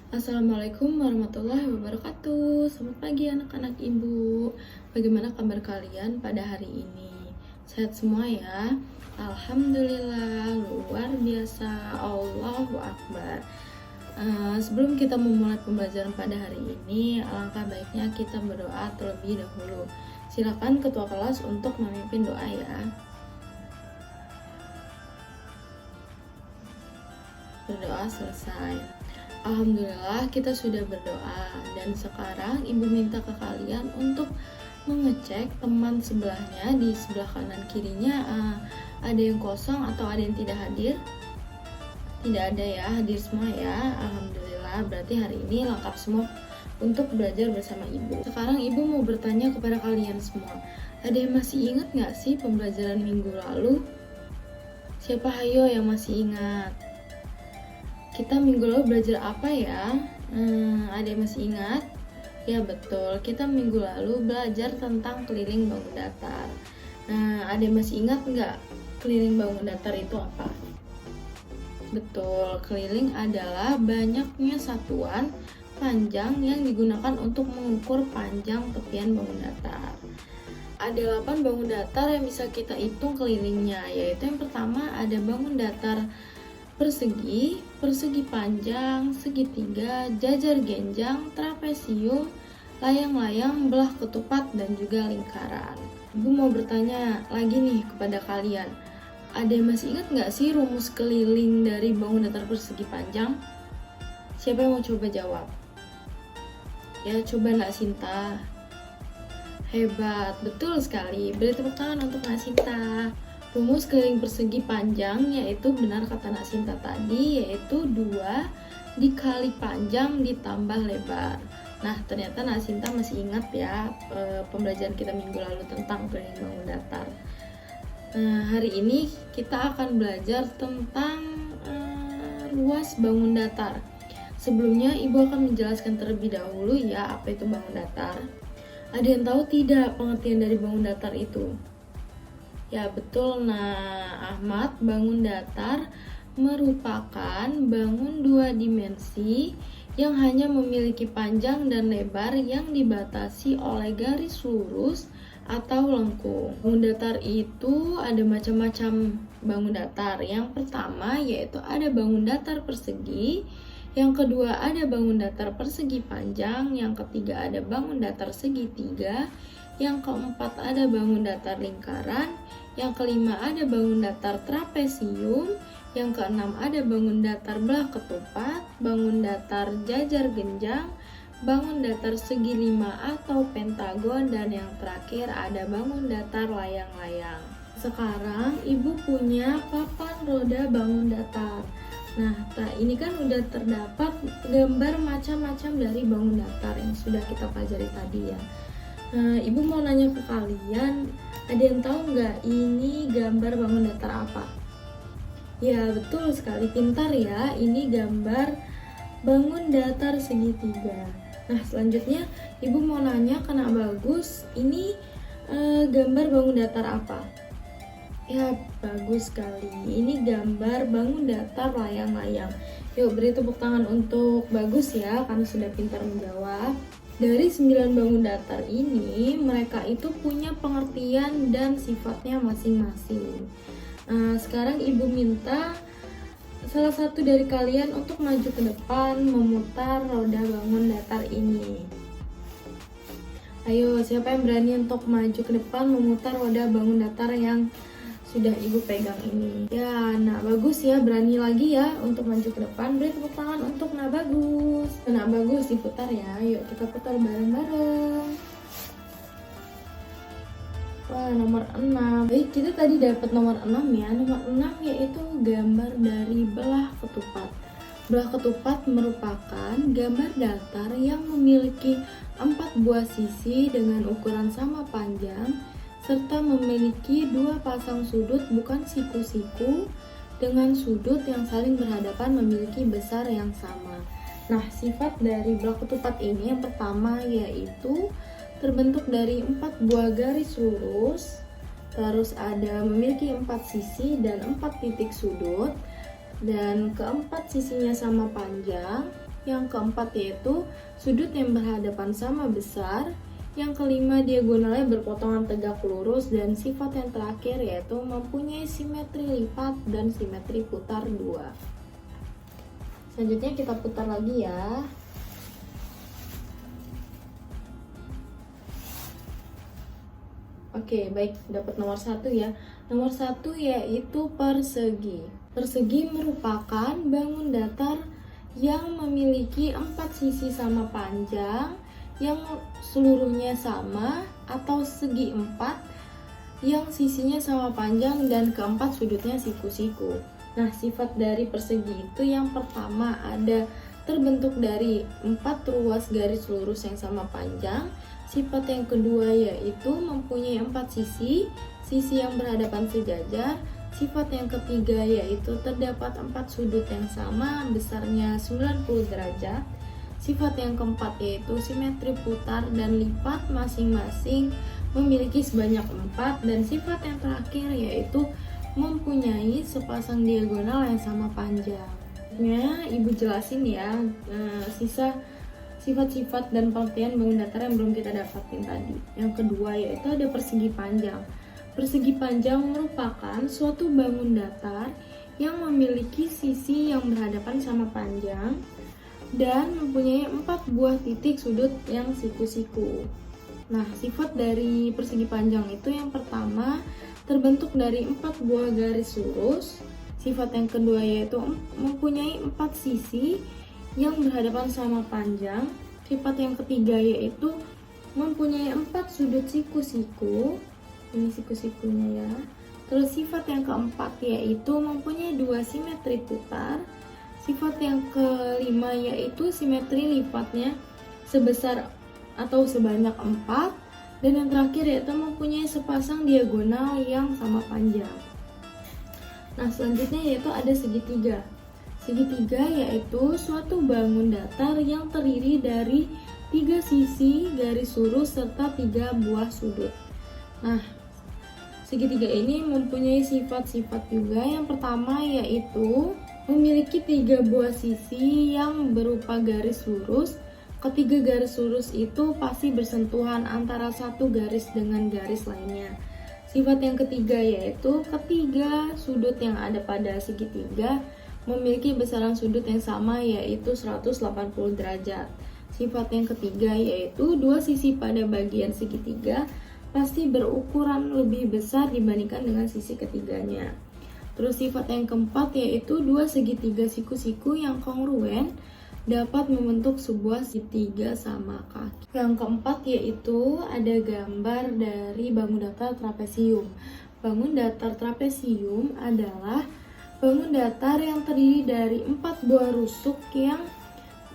Assalamualaikum warahmatullahi wabarakatuh. Selamat pagi anak-anak ibu. Bagaimana kabar kalian pada hari ini? Sehat semua ya? Alhamdulillah, luar biasa. Allahu Akbar. Sebelum kita memulai pembelajaran pada hari ini, alangkah baiknya kita berdoa terlebih dahulu. Silakan ketua kelas untuk memimpin doa ya. Berdoa selesai. Alhamdulillah kita sudah berdoa, dan sekarang ibu minta ke kalian untuk mengecek teman sebelahnya di sebelah kanan kirinya, ada yang kosong atau ada yang tidak hadir. Tidak ada ya, hadir semua ya. Alhamdulillah, berarti hari ini lengkap semua untuk belajar bersama ibu. Sekarang ibu mau bertanya kepada kalian semua, ada yang masih ingat gak sih pembelajaran minggu lalu? Siapa hayo yang masih ingat? Kita minggu lalu belajar apa ya? Ada yang masih ingat? Ya betul, kita minggu lalu belajar tentang keliling bangun datar. Nah, ada yang masih ingat nggak keliling bangun datar itu apa? Betul, keliling adalah banyaknya satuan panjang yang digunakan untuk mengukur panjang tepian bangun datar. Ada 8 bangun datar yang bisa kita hitung kelilingnya, yaitu yang pertama ada bangun datar persegi, persegi panjang, segitiga, jajar genjang, trapesium, layang-layang, belah ketupat, dan juga lingkaran. Ibu mau bertanya lagi nih kepada kalian, ada yang masih ingat nggak sih rumus keliling dari bangun datar persegi panjang? Siapa yang mau coba jawab? Ya, coba Nak Sinta. Hebat, betul sekali. Beri tepuk tangan untuk Nak Sinta. Rumus keliling persegi panjang yaitu benar kata Nak Sinta tadi, yaitu 2 dikali panjang ditambah lebar. Nah, ternyata Nak Sinta masih ingat ya pembelajaran kita minggu lalu tentang keliling bangun datar. Nah, hari ini kita akan belajar tentang luas bangun datar. Sebelumnya Ibu akan menjelaskan terlebih dahulu ya apa itu bangun datar. Ada yang tahu tidak pengertian dari bangun datar itu? Ya betul, nah Ahmad, bangun datar merupakan bangun 2 dimensi yang hanya memiliki panjang dan lebar yang dibatasi oleh garis lurus atau lengkung. Bangun datar itu ada macam-macam bangun datar. Yang pertama yaitu ada bangun datar persegi, yang kedua ada bangun datar persegi panjang, yang ketiga ada bangun datar segitiga, yang keempat ada bangun datar lingkaran, yang kelima ada bangun datar trapesium, yang keenam ada bangun datar belah ketupat, bangun datar jajar genjang, bangun datar segi 5 atau pentagon, dan yang terakhir ada bangun datar layang-layang. Sekarang ibu punya papan roda bangun datar. Nah, ini kan udah terdapat gambar macam-macam dari bangun datar yang sudah kita pelajari tadi ya. Nah, ibu mau nanya ke kalian, ada yang tahu nggak ini gambar bangun datar apa? Ya betul sekali, pintar ya, ini gambar bangun datar segitiga. Nah, selanjutnya ibu mau nanya ke Nak Bagus, ini gambar bangun datar apa? Ya bagus sekali, ini gambar bangun datar layang-layang. Yuk beri tepuk tangan untuk Bagus ya, karena sudah pintar menjawab. Dari 9 bangun datar ini, mereka itu punya pengertian dan sifatnya masing-masing. Sekarang ibu minta salah satu dari kalian untuk maju ke depan memutar roda bangun datar ini. Ayo, siapa yang berani untuk maju ke depan memutar roda bangun datar yang sudah ibu pegang ini? Ya, Nak Bagus ya, berani lagi ya untuk maju ke depan. Beri tepuk tangan untuk Nak Bagus. Nak Bagus diputar ya, yuk kita putar bareng-bareng. Wah, nomor 6. Baik, kita tadi dapat nomor 6 ya. Nomor 6 yaitu gambar dari belah ketupat. Belah ketupat merupakan gambar datar yang memiliki 4 buah sisi dengan ukuran sama panjang, serta memiliki 2 pasang sudut bukan siku-siku dengan sudut yang saling berhadapan memiliki besar yang sama. Nah, sifat dari belah ketupat ini yang pertama yaitu terbentuk dari 4 buah garis lurus, terus ada memiliki 4 sisi dan 4 titik sudut, dan keempat sisinya sama panjang. Yang keempat yaitu sudut yang berhadapan sama besar. Yang kelima, diagonalnya berpotongan tegak lurus. Dan sifat yang terakhir yaitu mempunyai simetri lipat dan simetri putar 2. Selanjutnya kita putar lagi ya. Oke, baik, dapat nomor 1 ya. Nomor 1 yaitu persegi. Persegi merupakan bangun datar yang memiliki 4 sisi sama panjang, yang seluruhnya sama, atau segi 4 yang sisinya sama panjang dan keempat sudutnya siku-siku. Nah, sifat dari persegi itu yang pertama ada terbentuk dari 4 ruas garis lurus yang sama panjang. Sifat yang kedua yaitu mempunyai 4 sisi yang berhadapan sejajar. Sifat yang ketiga yaitu terdapat 4 sudut yang sama, besarnya 90 derajat. Sifat yang keempat yaitu simetri putar dan lipat masing-masing memiliki sebanyak 4. Dan sifat yang terakhir yaitu mempunyai sepasang diagonal yang sama panjang. Ibu jelasin ya sisa sifat-sifat dan pengertian bangun datar yang belum kita dapatin tadi. Yang kedua yaitu ada persegi panjang. Persegi panjang merupakan suatu bangun datar yang memiliki sisi yang berhadapan sama panjang dan mempunyai 4 buah titik sudut yang siku-siku. Nah, sifat dari persegi panjang itu yang pertama terbentuk dari 4 buah garis lurus. Sifat yang kedua yaitu mempunyai 4 sisi yang berhadapan sama panjang. Sifat yang ketiga yaitu mempunyai 4 sudut siku-siku. Ini siku-sikunya ya. Terus sifat yang keempat yaitu mempunyai 2 simetri putar. Sifat yang kelima yaitu simetri lipatnya sebesar atau sebanyak 4. Dan yang terakhir yaitu mempunyai sepasang diagonal yang sama panjang. Nah, selanjutnya yaitu ada segitiga. Segitiga yaitu suatu bangun datar yang terdiri dari 3 sisi garis lurus serta 3 buah sudut. Nah, segitiga ini mempunyai sifat-sifat juga. Yang pertama yaitu memiliki 3 buah sisi yang berupa garis lurus. Ketiga garis lurus itu pasti bersentuhan antara satu garis dengan garis lainnya. Sifat yang ketiga yaitu ketiga sudut yang ada pada segitiga memiliki besaran sudut yang sama yaitu 180 derajat. Sifat yang ketiga yaitu 2 sisi pada bagian segitiga pasti berukuran lebih besar dibandingkan dengan sisi ketiganya. Terus sifat yang keempat yaitu 2 segitiga siku-siku yang kongruen dapat membentuk sebuah segitiga sama kaki. Yang keempat yaitu ada gambar dari bangun datar trapesium. Bangun datar trapesium adalah bangun datar yang terdiri dari 4 buah rusuk yang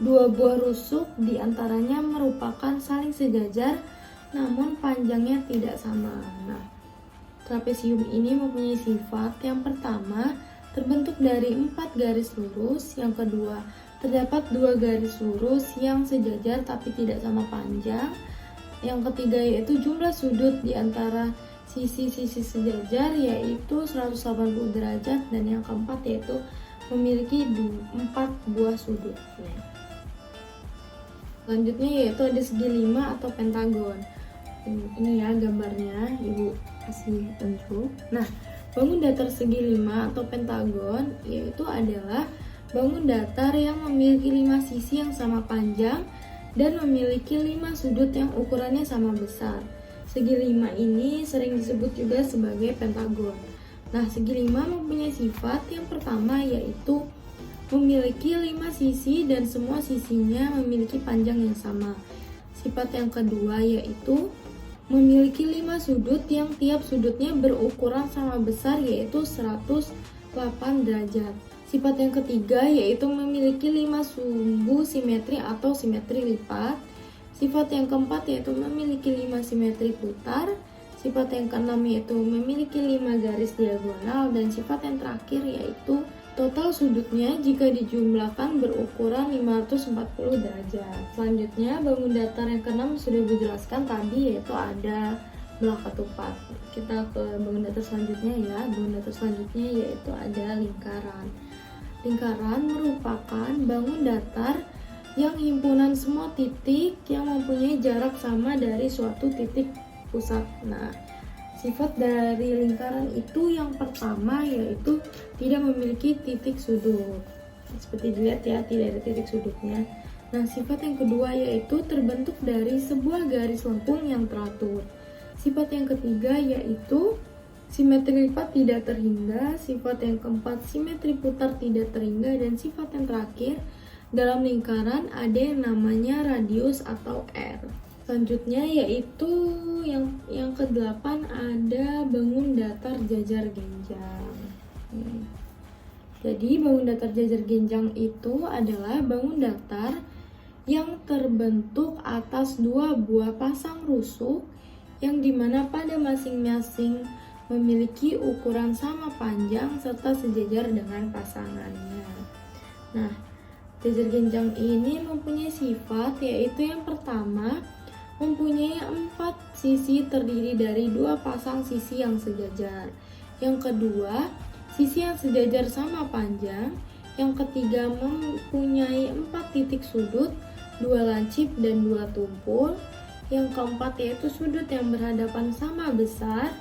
2 buah rusuk diantaranya merupakan saling sejajar namun panjangnya tidak sama. Nah, trapesium ini mempunyai sifat yang pertama terbentuk dari 4 garis lurus, yang kedua terdapat 2 garis lurus yang sejajar tapi tidak sama panjang, yang ketiga yaitu jumlah sudut di antara sisi-sisi sejajar yaitu 180 derajat, dan yang keempat yaitu memiliki 4 buah sudut. Selanjutnya yaitu ada segi 5 atau pentagon. Ini ya gambarnya, ibu kasih tunjuk. Nah, bangun datar segi 5 atau pentagon yaitu adalah bangun datar yang memiliki 5 sisi yang sama panjang dan memiliki 5 sudut yang ukurannya sama besar. Segi 5 ini sering disebut juga sebagai pentagon. Nah, segi 5 mempunyai sifat yang pertama yaitu memiliki 5 sisi dan semua sisinya memiliki panjang yang sama. Sifat yang kedua yaitu memiliki 5 sudut yang tiap sudutnya berukuran sama besar yaitu 108 derajat. Sifat yang ketiga yaitu memiliki 5 sumbu simetri atau simetri lipat. Sifat yang keempat yaitu memiliki 5 simetri putar. Sifat yang keenam yaitu memiliki 5 garis diagonal. Dan sifat yang terakhir yaitu total sudutnya jika dijumlahkan berukuran 540 derajat. Selanjutnya bangun datar yang keenam sudah dijelaskan tadi yaitu ada belah ketupat. Kita ke bangun datar selanjutnya ya. Bangun datar selanjutnya yaitu ada lingkaran. Lingkaran merupakan bangun datar yang himpunan semua titik yang mempunyai jarak sama dari suatu titik pusat. Nah, sifat dari lingkaran itu yang pertama yaitu tidak memiliki titik sudut. Seperti dilihat ya, tidak ada titik sudutnya. Nah, sifat yang kedua yaitu terbentuk dari sebuah garis lengkung yang teratur. Sifat yang ketiga yaitu simetri lipat tidak terhingga. Sifat yang keempat, simetri putar tidak terhingga. Dan sifat yang terakhir, dalam lingkaran ada yang namanya radius atau R. Selanjutnya yaitu yang ke-8 ada bangun datar jajar genjang. Jadi bangun datar jajar genjang itu adalah bangun datar yang terbentuk atas dua buah pasang rusuk yang dimana pada masing-masing memiliki ukuran sama panjang serta sejajar dengan pasangannya. Nah, jajar genjang ini mempunyai sifat yaitu yang pertama, mempunyai 4 sisi terdiri dari 2 pasang sisi yang sejajar. Yang kedua, sisi yang sejajar sama panjang. Yang ketiga, mempunyai 4 titik sudut, 2 lancip dan 2 tumpul. Yang keempat yaitu sudut yang berhadapan sama besar.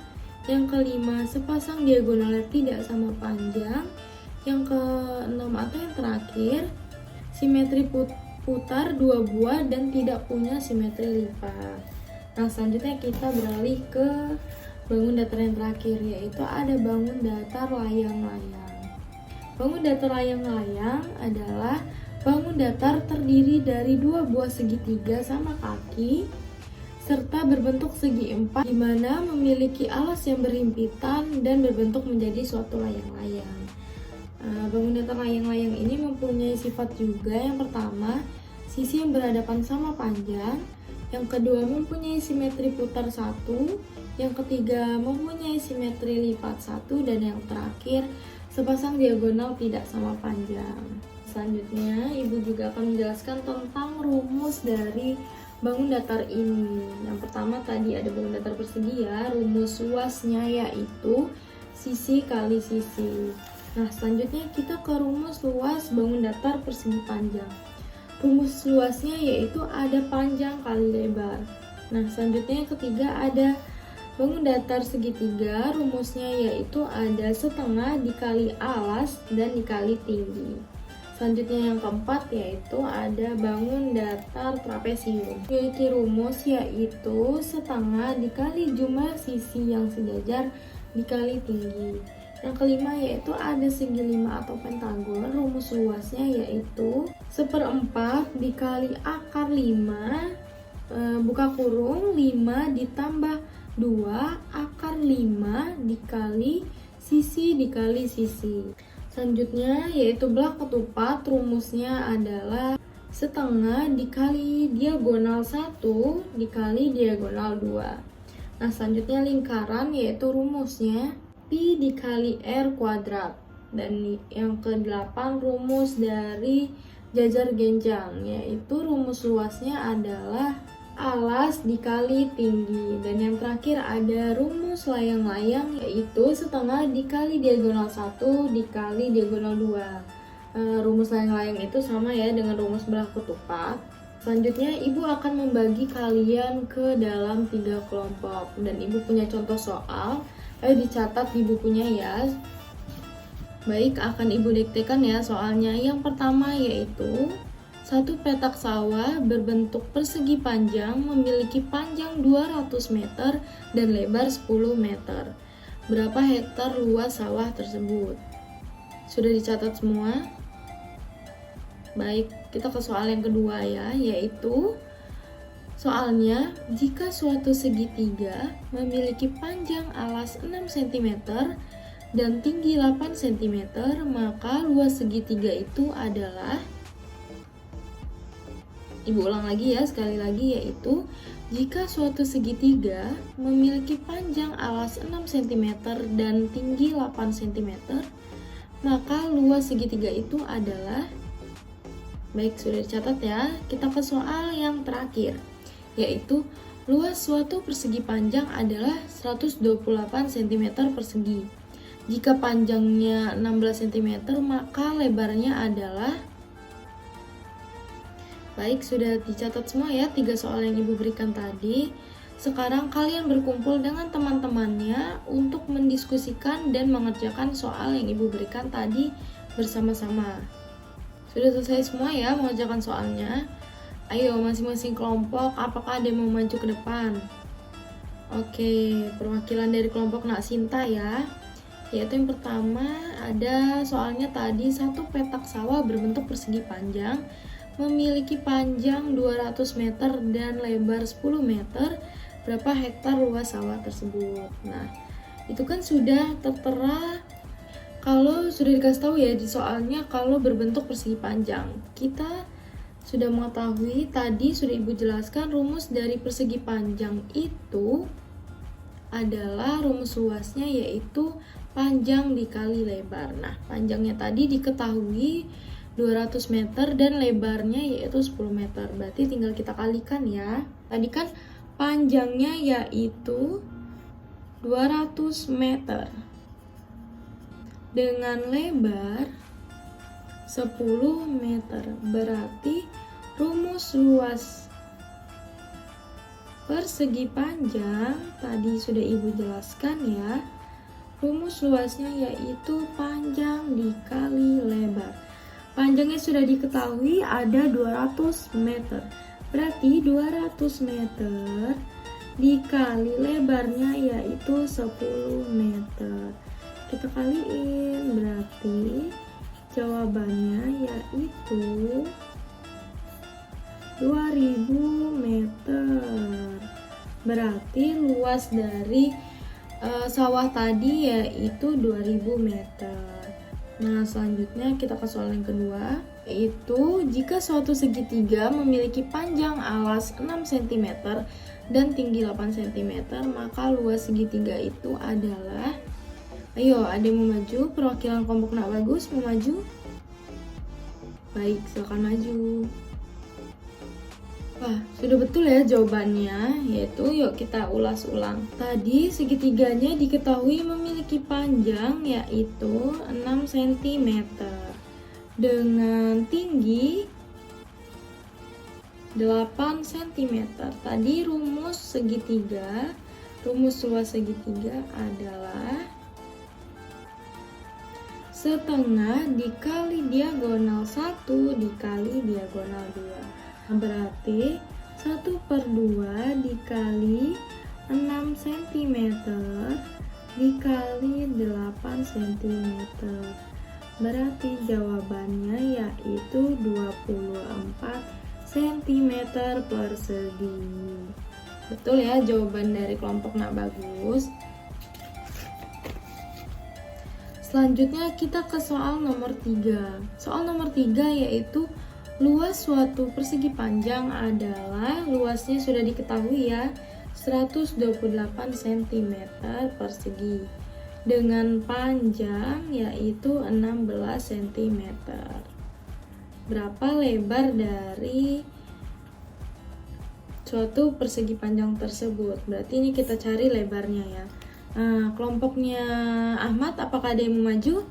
Yang kelima, sepasang diagonalnya tidak sama panjang. Yang keenam atau yang terakhir, simetri putar 2 buah dan tidak punya simetri lipat. Nah, selanjutnya kita beralih ke bangun datar yang terakhir, yaitu ada bangun datar layang-layang. Bangun datar layang-layang adalah bangun datar terdiri dari 2 buah segitiga sama kaki serta berbentuk segi 4 di mana memiliki alas yang berhimpitan dan berbentuk menjadi suatu layang-layang. Bangun datar layang-layang ini mempunyai sifat juga. Yang pertama, sisi yang berhadapan sama panjang. Yang kedua, mempunyai simetri putar 1. Yang ketiga, mempunyai simetri lipat 1. Dan yang terakhir, sepasang diagonal tidak sama panjang. Selanjutnya, Ibu juga akan menjelaskan tentang rumus dari bangun datar ini. Yang pertama tadi ada bangun datar persegi ya. Rumus luasnya yaitu sisi kali sisi. Nah, selanjutnya kita ke rumus luas bangun datar persegi panjang. Rumus luasnya yaitu ada panjang kali lebar. Nah, selanjutnya yang ketiga ada bangun datar segitiga. Rumusnya yaitu ada setengah dikali alas dan dikali tinggi. Selanjutnya yang keempat yaitu ada bangun datar trapesium. Memiliki rumus yaitu setengah dikali jumlah sisi yang sejajar dikali tinggi. Yang kelima yaitu ada segi 5 atau pentagon. Rumus luasnya yaitu 1/4 dikali akar 5 buka kurung 5 ditambah 2 akar 5 dikali sisi dikali sisi. Selanjutnya yaitu belah ketupat. Rumusnya adalah setengah dikali diagonal 1 dikali diagonal 2. Nah, selanjutnya lingkaran yaitu rumusnya Pi dikali R kuadrat. Dan yang ke-8 rumus dari jajar genjang, yaitu rumus luasnya adalah alas dikali tinggi. Dan yang terakhir ada rumus layang-layang, yaitu setengah dikali diagonal 1 dikali diagonal 2. Rumus layang-layang itu sama ya dengan rumus belah ketupat. Selanjutnya Ibu akan membagi kalian ke dalam 3 kelompok. Dan Ibu punya contoh soal. Ayo dicatat di bukunya ya. Baik, akan Ibu diktekan ya soalnya. Yang pertama yaitu satu petak sawah berbentuk persegi panjang memiliki panjang 200 meter dan lebar 10 meter. Berapa hektar luas sawah tersebut? Sudah dicatat semua? Baik, kita ke soal yang kedua ya, yaitu soalnya, jika suatu segitiga memiliki panjang alas 6 cm dan tinggi 8 cm, maka luas segitiga itu adalah, Ibu ulang lagi ya, sekali lagi, yaitu jika suatu segitiga memiliki panjang alas 6 cm dan tinggi 8 cm, maka luas segitiga itu adalah, baik sudah dicatat ya, kita ke soal yang terakhir, yaitu luas suatu persegi panjang adalah 128 cm persegi. Jika panjangnya 16 cm, maka lebarnya adalah, Baik, sudah dicatat semua ya 3 soal yang Ibu berikan tadi. Sekarang kalian berkumpul dengan teman-temannya untuk mendiskusikan dan mengerjakan soal yang Ibu berikan tadi bersama-sama. Sudah selesai semua ya mengerjakan soalnya? Ayo masing-masing kelompok, apakah ada yang mau maju ke depan? Oke, perwakilan dari kelompok Nak Sinta ya. Yaitu yang pertama ada soalnya tadi, satu petak sawah berbentuk persegi panjang memiliki panjang 200 meter dan lebar 10 meter. Berapa hektar luas sawah tersebut? Nah, itu kan sudah tertera kalau sudah dikasih tahu ya di soalnya kalau berbentuk persegi panjang. Kita sudah mengetahui tadi sudah Ibu jelaskan rumus dari persegi panjang itu adalah rumus luasnya yaitu panjang dikali lebar. Nah, panjangnya tadi diketahui 200 meter dan lebarnya yaitu 10 meter. Berarti tinggal kita kalikan ya. Tadi kan panjangnya yaitu 200 meter dengan lebar 10 meter. Berarti rumus luas persegi panjang tadi sudah Ibu jelaskan ya. Rumus luasnya yaitu panjang dikali lebar. Panjangnya sudah diketahui ada 200 meter. Berarti 200 meter dikali lebarnya yaitu 10 meter. Kita kaliin, berarti jawabannya yaitu 2000 meter. Berarti luas dari sawah tadi yaitu 2000 meter. Nah, selanjutnya kita ke soal yang kedua, yaitu jika suatu segitiga memiliki panjang alas 6 cm dan tinggi 8 cm, maka luas segitiga itu adalah, ayo ada yang mau maju? Perwakilan kelompok Nak Bagus mau maju? Baik, silakan maju. Wah, sudah betul ya jawabannya, yaitu yuk kita ulas ulang. Tadi segitiganya diketahui memiliki panjang yaitu 6 cm dengan tinggi 8 cm. Tadi rumus segitiga, rumus luas segitiga adalah setengah dikali diagonal 1 dikali diagonal 2. Berarti 1/2 dikali 6 cm dikali 8 cm. Berarti jawabannya yaitu 24 cm persegi. Betul ya jawaban dari kelompok Nak Bagus. Selanjutnya kita ke soal nomor 3. Soal nomor 3 yaitu luas suatu persegi panjang adalah, luasnya sudah diketahui ya, 128 cm persegi dengan panjang yaitu 16 cm. Berapa lebar dari suatu persegi panjang tersebut? Berarti ini kita cari lebarnya ya. Nah, kelompoknya Ahmad, apakah ada yang mau maju?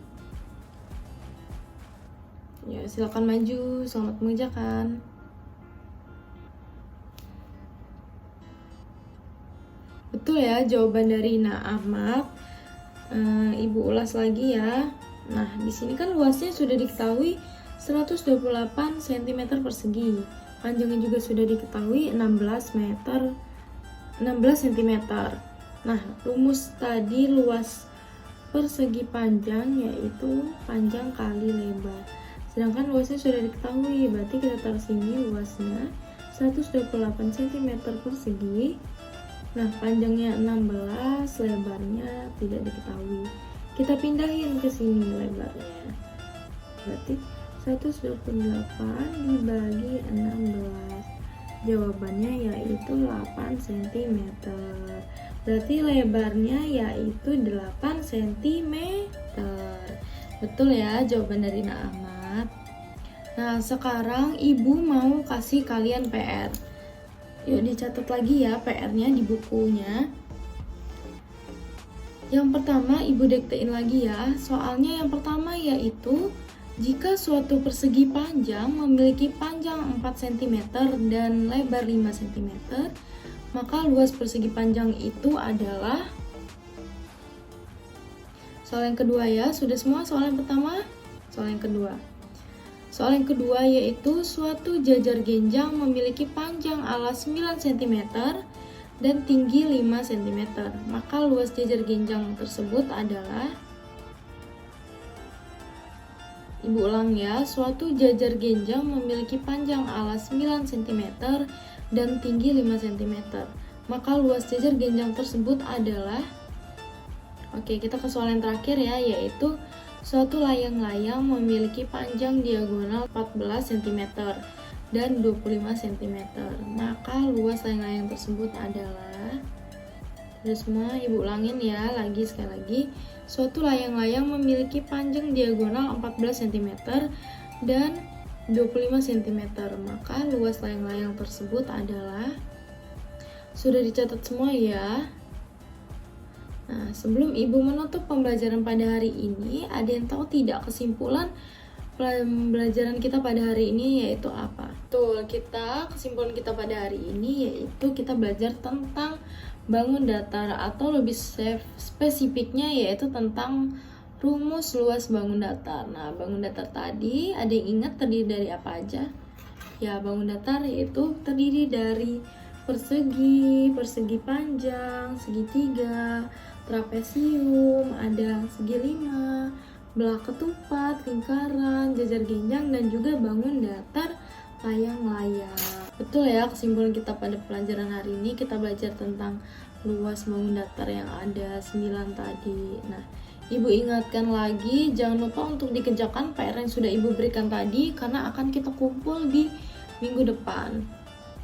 Ya, silakan maju. Selamat mengerjakan. Betul ya jawaban dari Nak Ahmad. Ibu ulas lagi ya. Nah, di sini kan luasnya sudah diketahui 128 cm persegi. Panjangnya juga sudah diketahui 16 cm. Nah, rumus tadi luas persegi panjang yaitu panjang kali lebar. Sedangkan luasnya sudah diketahui, berarti kita taruh sini luasnya 128 cm persegi. Nah, panjangnya 16, lebarnya tidak diketahui. Kita pindahin ke sini lebarnya. Berarti 128 dibagi 16. Jawabannya yaitu 8 cm. Berarti lebarnya yaitu 8 cm. Betul ya jawaban dari Nak Ahmad. Nah, sekarang Ibu mau kasih kalian PR. Yuk dicatat lagi ya PR-nya di bukunya. Yang pertama Ibu diktein lagi ya. Soalnya yang pertama yaitu Jika suatu persegi panjang memiliki panjang 4 cm dan lebar 5 cm, maka luas persegi panjang itu adalah... Soal yang kedua ya, sudah semua soal yang pertama? Soal yang kedua. Soal yang kedua yaitu suatu jajar genjang memiliki panjang alas 9 cm dan tinggi 5 cm. Maka luas jajar genjang tersebut adalah... Ibu ulang ya, suatu jajar genjang memiliki panjang alas 9 cm dan tinggi 5 cm. Maka luas jajar genjang tersebut adalah... Oke, kita ke soal yang terakhir ya, yaitu suatu layang-layang memiliki panjang diagonal 14 cm dan 25 cm. Maka luas layang-layang tersebut adalah... Sudah semua, ibu ulangin ya, sekali lagi. Suatu layang-layang memiliki panjang diagonal 14 cm dan 25 cm. Maka luas layang-layang tersebut adalah... Sudah dicatat semua ya. Nah, sebelum ibu menutup pembelajaran pada hari ini, ada yang tahu tidak kesimpulan pembelajaran kita pada hari ini yaitu apa? Kesimpulan kita pada hari ini yaitu kita belajar tentang bangun datar, atau lebih spesifiknya yaitu tentang rumus luas bangun datar. Nah, bangun datar tadi ada yang ingat terdiri dari apa aja? Ya, bangun datar yaitu terdiri dari persegi panjang, segitiga, trapesium, ada segi 5, belah ketupat, lingkaran, jajar genjang, dan juga bangun datar layang-layang. Betul ya, kesimpulan kita pada pelajaran hari ini kita belajar tentang luas bangun datar yang ada 9 tadi. Nah, ibu ingatkan lagi, jangan lupa untuk dikerjakan PR yang sudah ibu berikan tadi karena akan kita kumpul di minggu depan.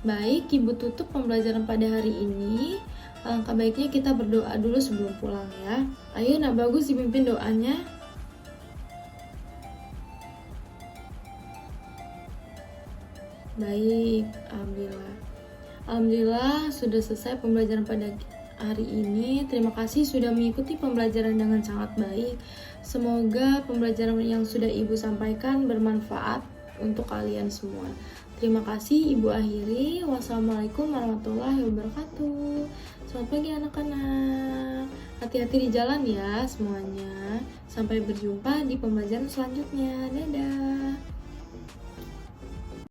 Baik, ibu tutup pembelajaran pada hari ini. Alangkah baiknya kita berdoa dulu sebelum pulang ya. Ayo nak bagus dipimpin doanya. Baik, Alhamdulillah sudah selesai pembelajaran pada hari ini. Terima kasih sudah mengikuti pembelajaran dengan sangat baik. Semoga pembelajaran yang sudah ibu sampaikan bermanfaat untuk kalian semua. Terima kasih, ibu akhiri. Wassalamualaikum warahmatullahi wabarakatuh. Selamat pagi anak-anak. Hati-hati di jalan ya semuanya. Sampai berjumpa di pembelajaran selanjutnya. Dadah.